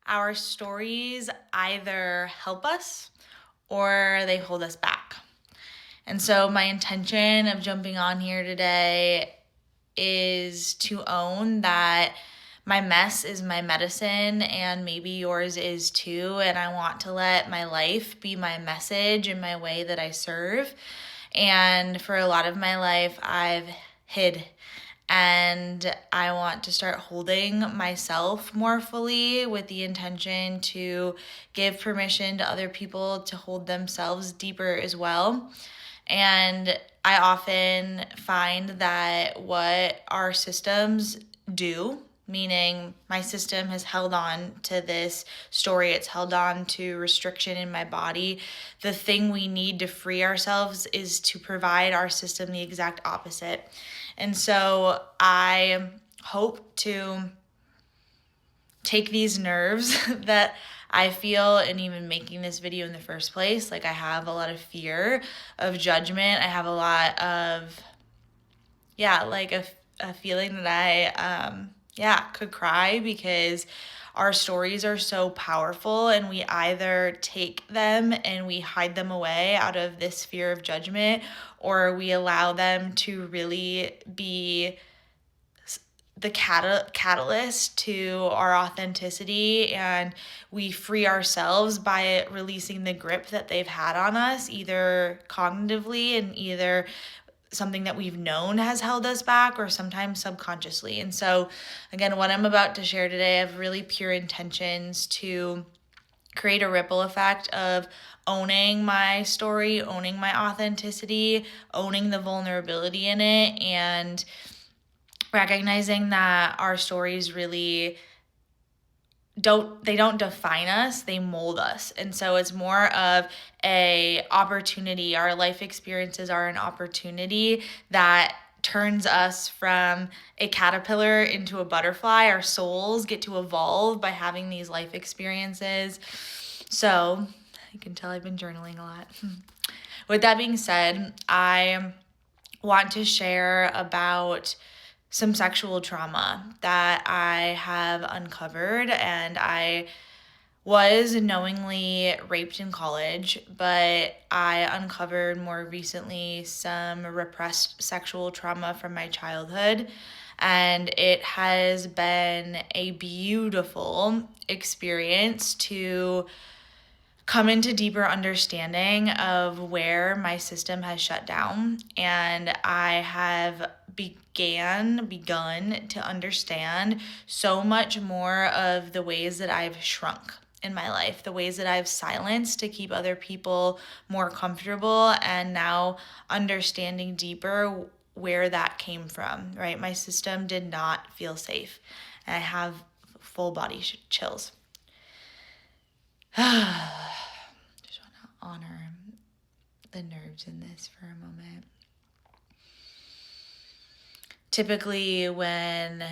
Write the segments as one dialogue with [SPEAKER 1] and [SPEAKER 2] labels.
[SPEAKER 1] Our stories either help us or they hold us back. And so, my intention of jumping on here today is to own that my mess is my medicine and maybe yours is too. And I want to let my life be my message and my way that I serve. And for a lot of my life, I've hid. And I want to start holding myself more fully with the intention to give permission to other people to hold themselves deeper as well. And I often find that what our systems do, meaning my system has held on to this story, it's held on to restriction in my body. The thing we need to free ourselves is to provide our system the exact opposite. And so I hope to take these nerves that I feel in even making this video in the first place. Like, I have a lot of fear of judgment. I have a lot of, a feeling that I could cry because our stories are so powerful, and we either take them and we hide them away out of this fear of judgment, or we allow them to really be the catalyst to our authenticity, and we free ourselves by releasing the grip that they've had on us, either cognitively and either something that we've known has held us back, or sometimes subconsciously. And so, again, what I'm about to share today, I have really pure intentions to create a ripple effect of owning my story, owning my authenticity, owning the vulnerability in it, and recognizing that our stories really don't define us, they mold us. And so it's more of a opportunity. Our life experiences are an opportunity that turns us from a caterpillar into a butterfly. Our souls get to evolve by having these life experiences. So you can tell I've been journaling a lot. With that being said, I want to share about some sexual trauma that I have uncovered. And I was knowingly raped in college, but I uncovered more recently some repressed sexual trauma from my childhood. And it has been a beautiful experience to come into deeper understanding of where my system has shut down. And I have begun to understand so much more of the ways that I've shrunk in my life, the ways that I've silenced to keep other people more comfortable, and now understanding deeper where that came from, right? My system did not feel safe, and I have full body chills. Just want to honor the nerves in this for a moment. Typically, when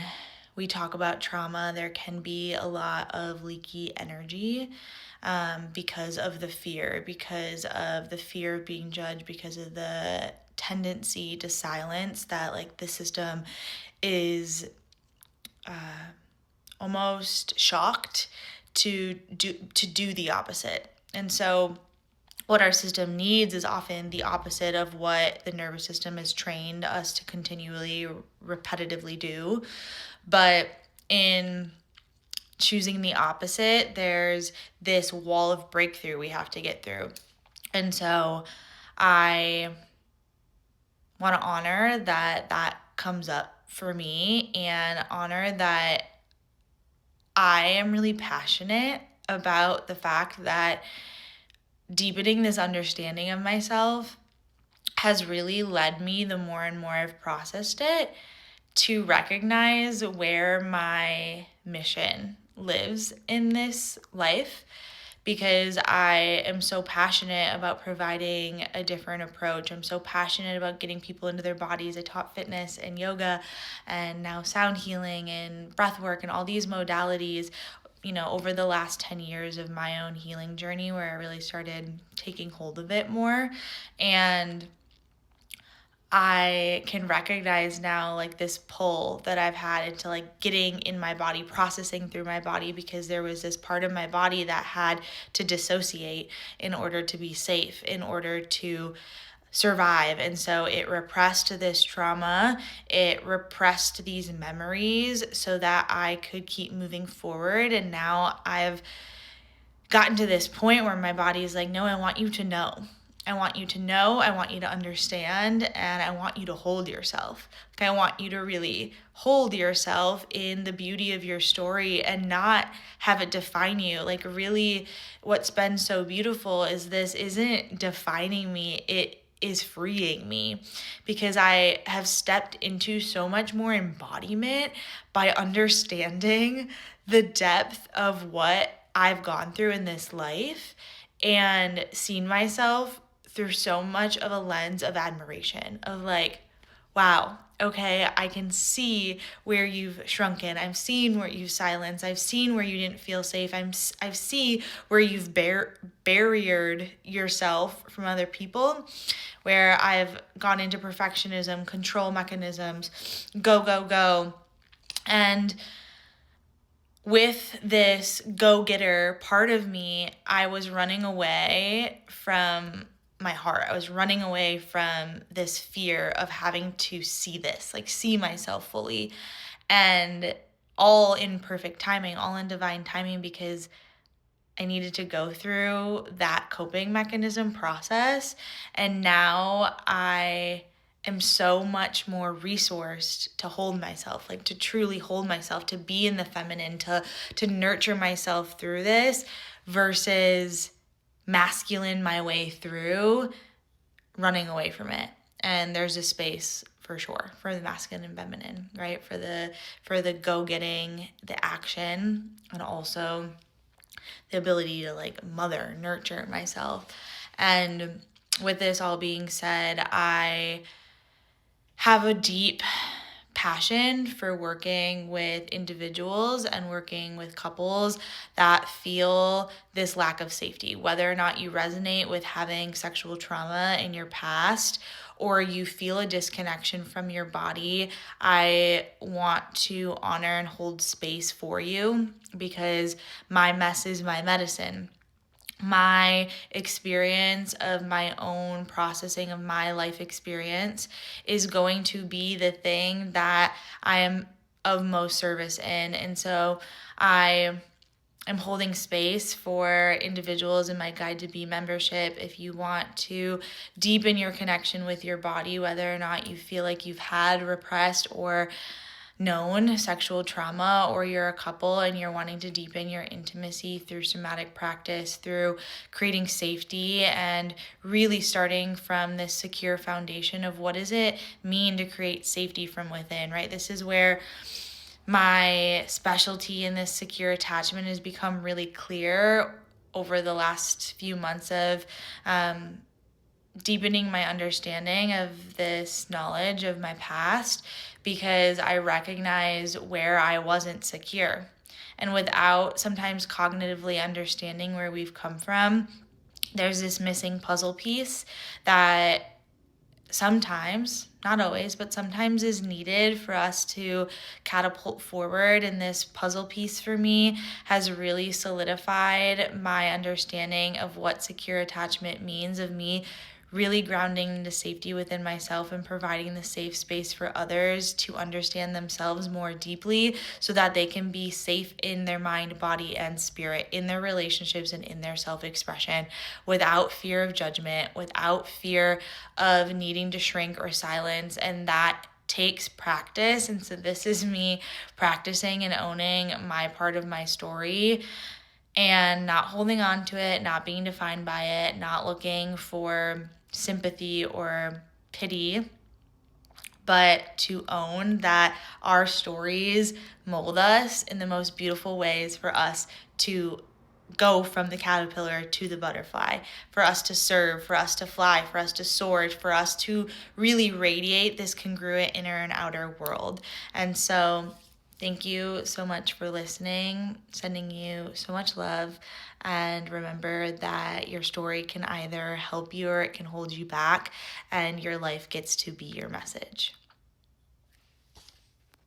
[SPEAKER 1] we talk about trauma, there can be a lot of leaky energy because of the fear of being judged, because of the tendency to silence that, like, the system is almost shocked to do the opposite. And so what our system needs is often the opposite of what the nervous system has trained us to continually, repetitively do. But in choosing the opposite, there's this wall of breakthrough we have to get through. And so I want to honor that comes up for me, and honor that I am really passionate about the fact that deepening this understanding of myself has really led me, the more and more I've processed it, to recognize where my mission lives in this life, because I am so passionate about providing a different approach. I'm so passionate about getting people into their bodies. I taught fitness and yoga and now sound healing and breath work and all these modalities, over the last 10 years of my own healing journey, where I really started taking hold of it more. And I can recognize now like this pull that I've had into like getting in my body, processing through my body, because there was this part of my body that had to dissociate in order to be safe, in order to survive. And so it repressed this trauma, it repressed these memories so that I could keep moving forward. And now I've gotten to this point where my body is like, no, I want you to know. I want you to know, I want you to understand, and I want you to hold yourself. Like, I want you to really hold yourself in the beauty of your story and not have it define you. Like, really, what's been so beautiful is this isn't defining me, it is freeing me, because I have stepped into so much more embodiment by understanding the depth of what I've gone through in this life and seen myself through so much of a lens of admiration, of like, wow, okay, I can see where you've shrunken. I've seen where you've silenced. I've seen where you didn't feel safe. I've seen where you've barriered yourself from other people, where I've gone into perfectionism, control mechanisms, go. And with this go-getter part of me, I was running away from my heart. I was running away from this fear of having to see this, like see myself fully, and all in perfect timing, all in divine timing, because I needed to go through that coping mechanism process. And now I am so much more resourced to hold myself, like to truly hold myself, to be in the feminine, to nurture myself through this, versus masculine my way through running away from it. And there's a space for sure for the masculine and feminine, right? For the go-getting, the action, and also the ability to like mother, nurture myself. And with this all being said, I have a deep passion for working with individuals and working with couples that feel this lack of safety, whether or not you resonate with having sexual trauma in your past or you feel a disconnection from your body. I want to honor and hold space for you, because my mess is my medicine. My experience of my own processing of my life experience is going to be the thing that I am of most service in. And so I am holding space for individuals in my Guide to Be membership. If you want to deepen your connection with your body, whether or not you feel like you've had repressed or known sexual trauma, or you're a couple and you're wanting to deepen your intimacy through somatic practice, through creating safety and really starting from this secure foundation of what does it mean to create safety from within, right? This is where my specialty in this secure attachment has become really clear over the last few months of deepening my understanding of this knowledge of my past, because I recognize where I wasn't secure. And without sometimes cognitively understanding where we've come from, there's this missing puzzle piece that sometimes, not always, but sometimes is needed for us to catapult forward. And this puzzle piece for me has really solidified my understanding of what secure attachment means, of me really grounding into safety within myself and providing the safe space for others to understand themselves more deeply so that they can be safe in their mind, body, and spirit, in their relationships and in their self-expression, without fear of judgment, without fear of needing to shrink or silence. And that takes practice. And so this is me practicing and owning my part of my story, and not holding on to it, not being defined by it, not looking for sympathy or pity, but to own that our stories mold us in the most beautiful ways for us to go from the caterpillar to the butterfly, for us to serve, for us to fly, for us to soar, for us to really radiate this congruent inner and outer world. And so Thank you so much for listening, sending you so much love. And remember that your story can either help you or it can hold you back, and your life gets to be your message.